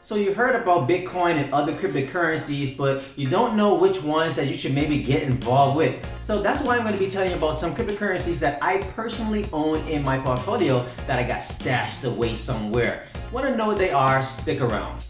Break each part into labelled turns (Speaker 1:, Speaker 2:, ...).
Speaker 1: So you heard about Bitcoin and other cryptocurrencies, but you don't know which ones that you should maybe get involved with. So that's why I'm going to be telling you about some cryptocurrencies that I personally own in my portfolio that I got stashed away somewhere. Want to know what they are? Stick around.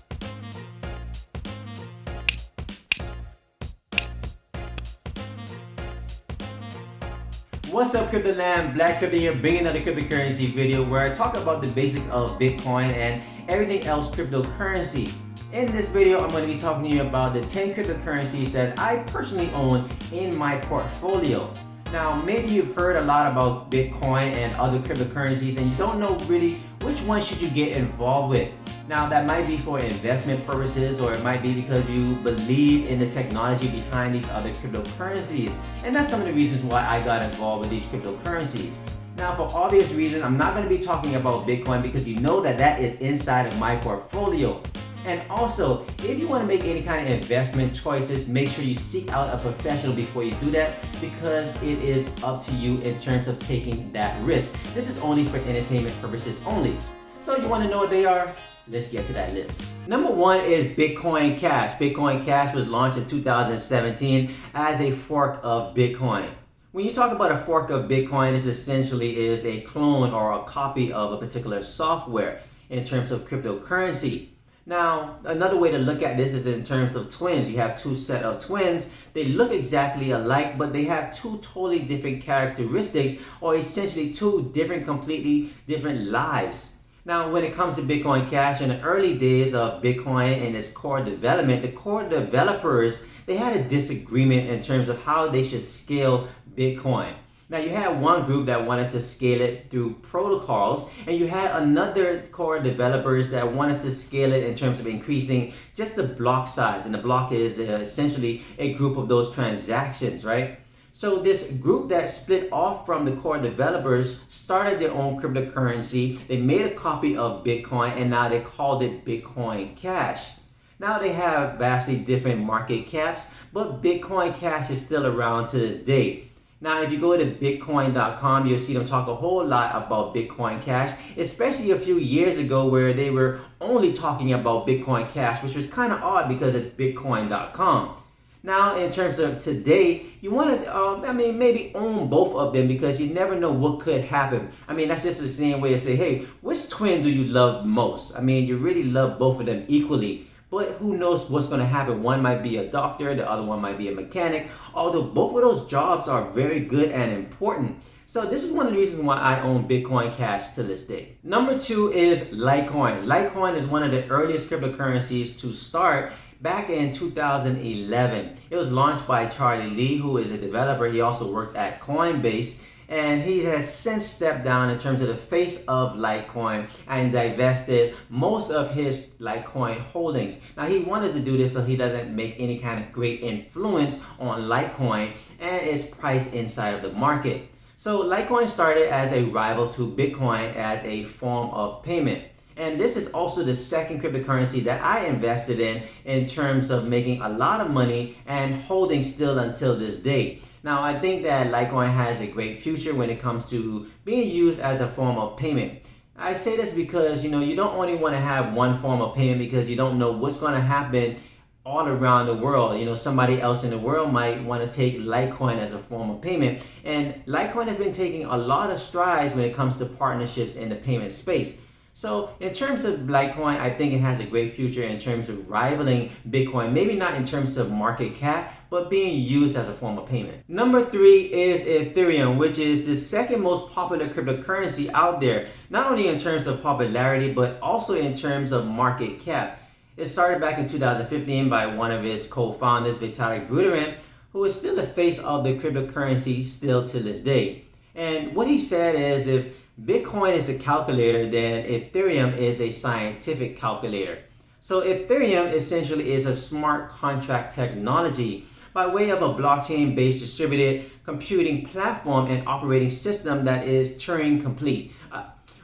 Speaker 1: What's up, Cryptoland? Black Crypto here, bringing another cryptocurrency video where I talk about the basics of Bitcoin and everything else cryptocurrency. In this video, I'm going to be talking to you about the 10 cryptocurrencies that I personally own in my portfolio. Now, maybe you've heard a lot about Bitcoin and other cryptocurrencies and you don't know really which one should you get involved with. Now, that might be for investment purposes, or it might be because you believe in the technology behind these other cryptocurrencies. And that's some of the reasons why I got involved with these cryptocurrencies. Now, for obvious reasons, I'm not going to be talking about Bitcoin because you know that is inside of my portfolio. And also, if you want to make any kind of investment choices, make sure you seek out a professional before you do that, because it is up to you in terms of taking that risk. This is only for entertainment purposes only. So you want to know what they are? Let's get to that list. Number one is Bitcoin Cash. Bitcoin Cash was launched in 2017 as a fork of Bitcoin. When you talk about a fork of Bitcoin, it essentially is a clone or a copy of a particular software in terms of cryptocurrency. Now, another way to look at this is in terms of twins. You have two set of twins. They look exactly alike, but they have two totally different characteristics, or essentially two completely different lives. Now, when it comes to Bitcoin Cash, in the early days of Bitcoin and its core development, the core developers, they had a disagreement in terms of how they should scale Bitcoin. Now, you had one group that wanted to scale it through protocols, and you had another core developers that wanted to scale it in terms of increasing just the block size. And the block is essentially a group of those transactions, right? So this group that split off from the core developers started their own cryptocurrency. They made a copy of Bitcoin, and now they called it Bitcoin Cash. Now they have vastly different market caps, but Bitcoin Cash is still around to this day. Now, if you go to bitcoin.com, you'll see them talk a whole lot about Bitcoin Cash, especially a few years ago where they were only talking about Bitcoin Cash, which was kind of odd because it's bitcoin.com. Now, in terms of today, you want to, maybe own both of them, because you never know what could happen. That's just the same way to say, hey, which twin do you love most? You really love both of them equally. But who knows what's going to happen? One might be a doctor, the other one might be a mechanic, although both of those jobs are very good and important. So this is one of the reasons why I own Bitcoin Cash to this day. Number two is Litecoin. Litecoin is one of the earliest cryptocurrencies to start back in 2011. It was launched by Charlie Lee, who is a developer. He also worked at Coinbase. And he has since stepped down in terms of the face of Litecoin and divested most of his Litecoin holdings. Now, he wanted to do this so he doesn't make any kind of great influence on Litecoin and its price inside of the market. So Litecoin started as a rival to Bitcoin as a form of payment. And this is also the second cryptocurrency that I invested in terms of making a lot of money and holding still until this day. Now, I think that Litecoin has a great future when it comes to being used as a form of payment. I say this because, you don't only want to have one form of payment, because you don't know what's going to happen all around the world. Somebody else in the world might want to take Litecoin as a form of payment. And Litecoin has been taking a lot of strides when it comes to partnerships in the payment space. So in terms of Litecoin, I think it has a great future in terms of rivaling Bitcoin, maybe not in terms of market cap, but being used as a form of payment. Number three is Ethereum, which is the second most popular cryptocurrency out there, not only in terms of popularity, but also in terms of market cap. It started back in 2015 by one of its co-founders, Vitalik Buterin, who is still the face of the cryptocurrency still to this day. And what he said is, if Bitcoin is a calculator, then Ethereum is a scientific calculator. So Ethereum essentially is a smart contract technology by way of a blockchain-based distributed computing platform and operating system that is Turing complete.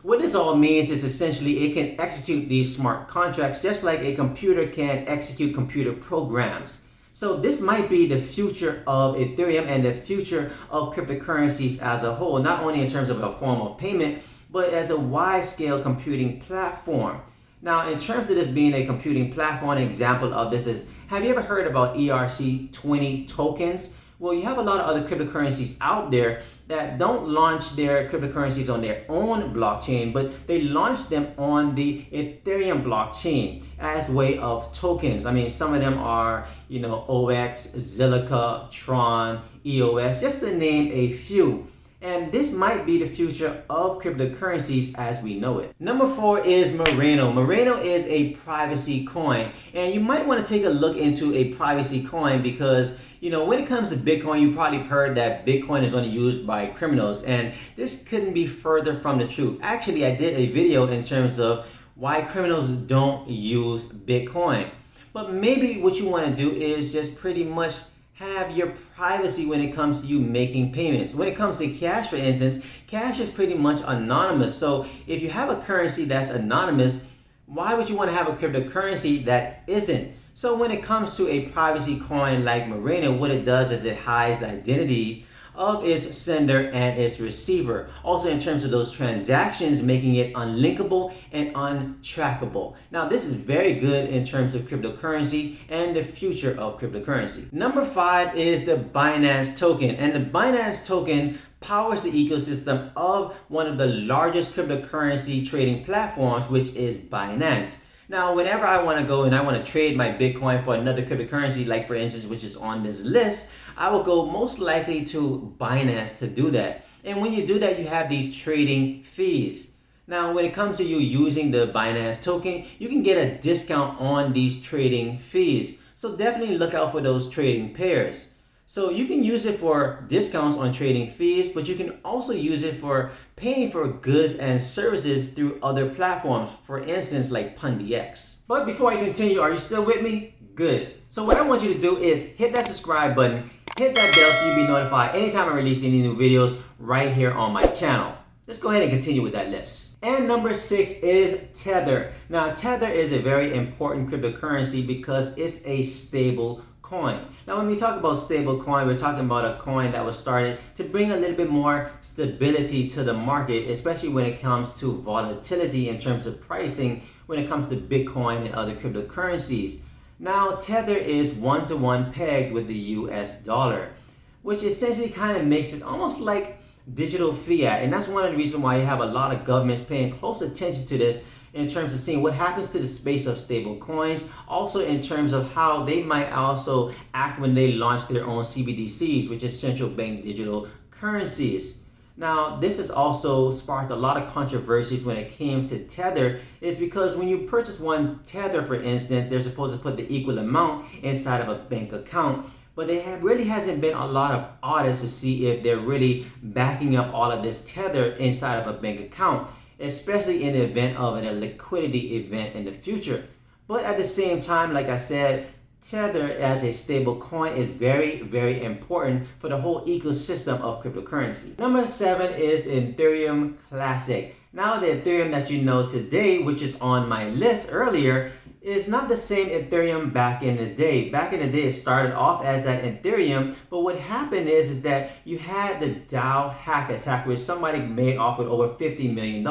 Speaker 1: What this all means is essentially it can execute these smart contracts just like a computer can execute computer programs. So this might be the future of Ethereum and the future of cryptocurrencies as a whole, not only in terms of a form of payment, but as a wide-scale computing platform. Now, in terms of this being a computing platform, an example of this is, have you ever heard about ERC20 tokens? Well, you have a lot of other cryptocurrencies out there that don't launch their cryptocurrencies on their own blockchain, but they launch them on the Ethereum blockchain as way of tokens. I mean, some of them are, OX, Zilliqa, Tron, EOS, just to name a few. And this might be the future of cryptocurrencies as we know it. Number 4 is Monero. Monero is a privacy coin. And you might want to take a look into a privacy coin because, when it comes to Bitcoin, you probably heard that Bitcoin is only used by criminals. And this couldn't be further from the truth. Actually, I did a video in terms of why criminals don't use Bitcoin. But maybe what you want to do is just pretty much have your privacy when it comes to you making payments. When it comes to cash, for instance, cash is pretty much anonymous. So if you have a currency that's anonymous, why would you want to have a cryptocurrency that isn't? So when it comes to a privacy coin like Monero, what it does is it hides the identity of its sender and its receiver. Also in terms of those transactions, making it unlinkable and untrackable. Now this is very good in terms of cryptocurrency and the future of cryptocurrency. Number 5 is the Binance Token. And the Binance Token powers the ecosystem of one of the largest cryptocurrency trading platforms, which is Binance. Now, whenever I want to go and I want to trade my Bitcoin for another cryptocurrency, like for instance, which is on this list, I will go most likely to Binance to do that. And when you do that, you have these trading fees. Now, when it comes to you using the Binance token, you can get a discount on these trading fees. So definitely look out for those trading pairs. So you can use it for discounts on trading fees, but you can also use it for paying for goods and services through other platforms, for instance, like PundiX. But before I continue, are you still with me? Good. So what I want you to do is hit that subscribe button, hit that bell so you'll be notified anytime I release any new videos right here on my channel. Let's go ahead and continue with that list. And number 6 is Tether. Now, Tether is a very important cryptocurrency because it's a stable coin. Now, when we talk about stable coin, we're talking about a coin that was started to bring a little bit more stability to the market, especially when it comes to volatility in terms of pricing, when it comes to Bitcoin and other cryptocurrencies. Now, Tether is one-to-one pegged with the US dollar, which essentially kind of makes it almost like digital fiat. And that's one of the reasons why you have a lot of governments paying close attention to this in terms of seeing what happens to the space of stable coins, also in terms of how they might also act when they launch their own CBDCs, which is central bank digital currencies. Now, this has also sparked a lot of controversies when it came to Tether, is because when you purchase one Tether, for instance, they're supposed to put the equal amount inside of a bank account. But there really hasn't been a lot of audits to see if they're really backing up all of this Tether inside of a bank account, especially in the event of a liquidity event in the future. But at the same time, like I said, Tether as a stable coin is very, very important for the whole ecosystem of cryptocurrency. Number 7 is Ethereum Classic. Now, the Ethereum that you know today, which is on my list earlier, is not the same Ethereum back in the day. Back in the day, it started off as that Ethereum, but what happened is that you had the DAO hack attack where somebody made off with over $50 million.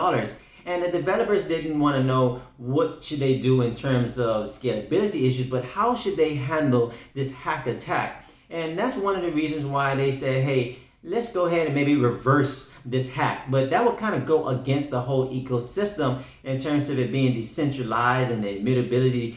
Speaker 1: And the developers didn't want to know what should they do in terms of scalability issues, but how should they handle this hack attack? And that's one of the reasons why they said, hey, let's go ahead and maybe reverse this hack. But that would kind of go against the whole ecosystem in terms of it being decentralized and the immutability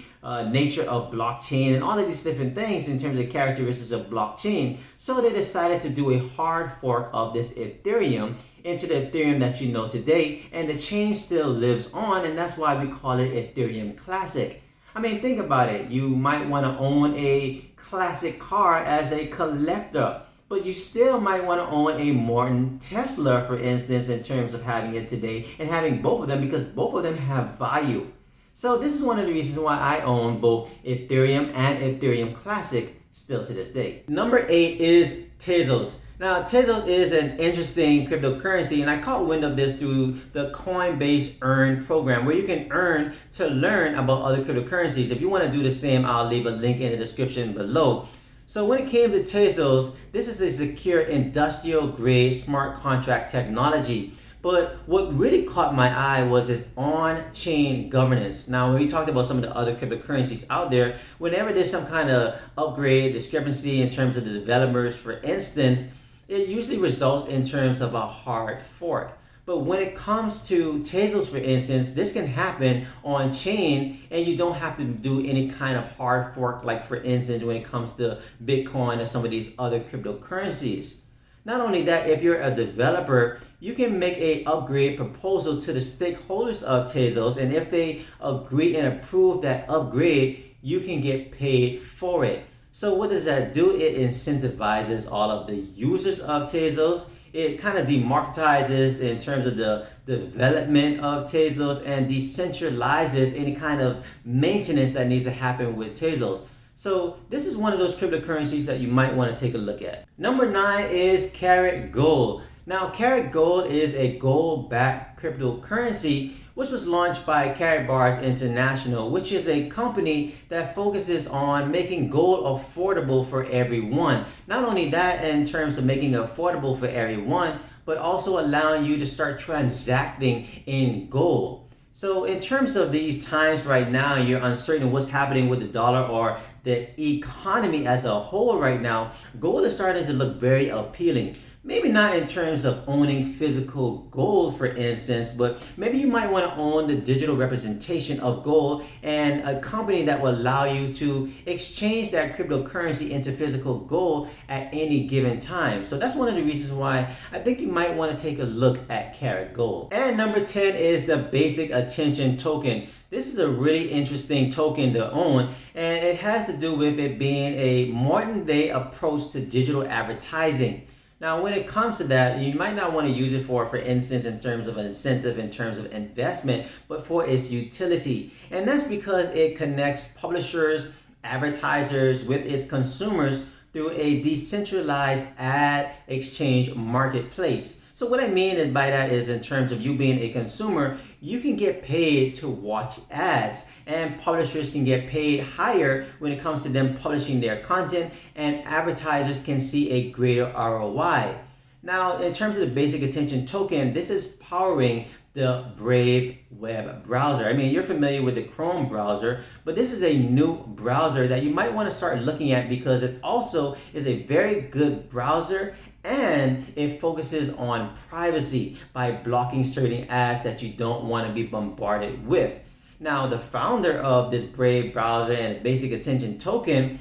Speaker 1: nature of blockchain and all of these different things in terms of characteristics of blockchain. So they decided to do a hard fork of this Ethereum into the Ethereum that you know today, and the chain still lives on, and that's why we call it Ethereum Classic. I mean, think about it. You might want to own a classic car as a collector, but you still might want to own a modern Tesla, for instance, in terms of having it today and having both of them, because both of them have value. So this is one of the reasons why I own both Ethereum and Ethereum Classic still to this day. Number 8 is Tezos. Now, Tezos is an interesting cryptocurrency, and I caught wind of this through the Coinbase Earn program, where you can earn to learn about other cryptocurrencies. If you want to do the same, I'll leave a link in the description below. So when it came to Tezos, this is a secure industrial grade smart contract technology. But what really caught my eye was its on-chain governance. Now, when we talked about some of the other cryptocurrencies out there, whenever there's some kind of upgrade, discrepancy in terms of the developers, for instance, it usually results in terms of a hard fork. But when it comes to Tezos, for instance, this can happen on chain and you don't have to do any kind of hard fork, like for instance, when it comes to Bitcoin or some of these other cryptocurrencies. Not only that, if you're a developer, you can make a upgrade proposal to the stakeholders of Tezos, and if they agree and approve that upgrade, you can get paid for it. So what does that do? It incentivizes all of the users of Tezos. It kind of democratizes in terms of the development of Tezos and decentralizes any kind of maintenance that needs to happen with Tezos. So this is one of those cryptocurrencies that you might want to take a look at. Number 9 is Karatgold. Now, Karatgold is a gold-backed cryptocurrency which was launched by Karatbars International, which is a company that focuses on making gold affordable for everyone. Not only that, in terms of making it affordable for everyone, but also allowing you to start transacting in gold. So in terms of these times right now, you're uncertain what's happening with the dollar or the economy as a whole right now, gold is starting to look very appealing. Maybe not in terms of owning physical gold, for instance, but maybe you might want to own the digital representation of gold and a company that will allow you to exchange that cryptocurrency into physical gold at any given time. So that's one of the reasons why I think you might want to take a look at Karatgold. And number 10 is the Basic Attention Token. This is a really interesting token to own, and it has to do with it being a modern day approach to digital advertising. Now, when it comes to that, you might not want to use it for instance, in terms of an incentive, in terms of investment, but for its utility. And that's because it connects publishers, advertisers with its consumers through a decentralized ad exchange marketplace. So what I mean is by that is in terms of you being a consumer, you can get paid to watch ads, and publishers can get paid higher when it comes to them publishing their content, and advertisers can see a greater ROI. Now, in terms of the Basic Attention Token, this is powering the Brave web browser. I mean, you're familiar with the Chrome browser, but this is a new browser that you might want to start looking at because it also is a very good browser, and it focuses on privacy by blocking certain ads that you don't want to be bombarded with. Now, the founder of this Brave browser and Basic Attention Token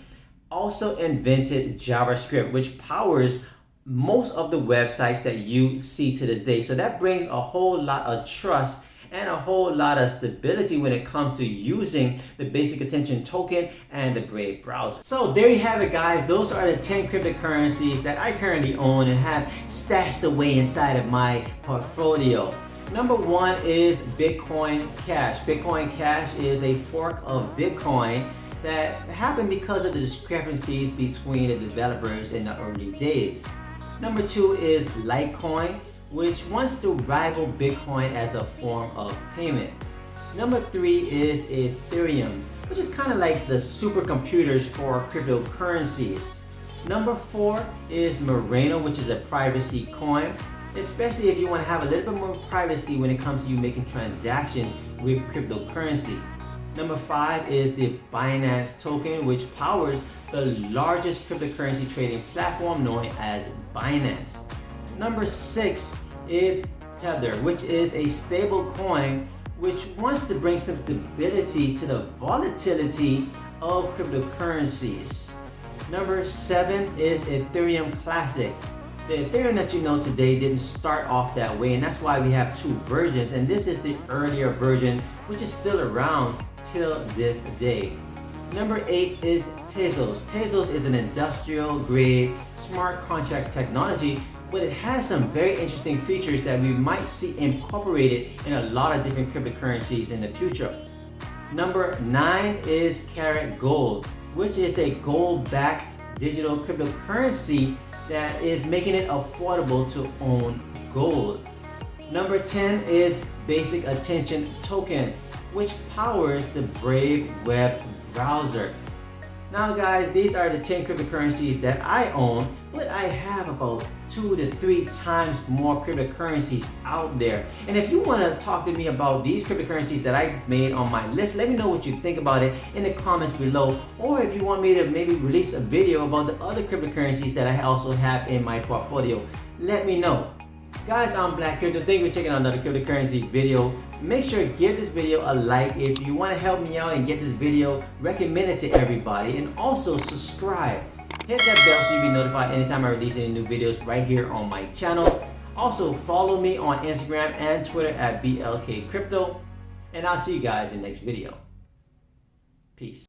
Speaker 1: also invented JavaScript, which powers most of the websites that you see to this day. So that brings a whole lot of trust and a whole lot of stability when it comes to using the Basic Attention Token and the Brave browser. So there you have it, guys. Those are the 10 cryptocurrencies that I currently own and have stashed away inside of my portfolio. Number 1 is Bitcoin Cash. Bitcoin Cash is a fork of Bitcoin that happened because of the discrepancies between the developers in the early days. Number 2 is Litecoin, which wants to rival Bitcoin as a form of payment. Number 3 is Ethereum, which is kind of like the supercomputers for cryptocurrencies. Number 4 is Monero, which is a privacy coin, especially if you want to have a little bit more privacy when it comes to you making transactions with cryptocurrency. Number 5 is the Binance Token, which powers the largest cryptocurrency trading platform known as Binance. Number 6 is Tether, which is a stable coin which wants to bring some stability to the volatility of cryptocurrencies. Number 7 is Ethereum Classic. The Ethereum that you know today didn't start off that way, and that's why we have 2 versions, and this is the earlier version which is still around till this day. Number 8 is Tezos. Tezos is an industrial grade smart contract technology, but it has some very interesting features that we might see incorporated in a lot of different cryptocurrencies in the future. Number 9 is Karatgold, which is a gold-backed digital cryptocurrency that is making it affordable to own gold. Number 10 is Basic Attention Token, which powers the Brave web browser. Now guys, these are the 10 cryptocurrencies that I own, but I have about 2 to 3 times more cryptocurrencies out there. And if you want to talk to me about these cryptocurrencies that I made on my list, let me know what you think about it in the comments below. Or if you want me to maybe release a video about the other cryptocurrencies that I also have in my portfolio, let me know. Guys, I'm Black Crypto. Thank you for checking out another cryptocurrency video. Make sure to give this video a like. If you want to help me out and get this video recommended to everybody, and also subscribe. Hit that bell so you'll be notified anytime I release any new videos right here on my channel. Also, follow me on Instagram and Twitter at BLK Crypto. And I'll see you guys in the next video. Peace.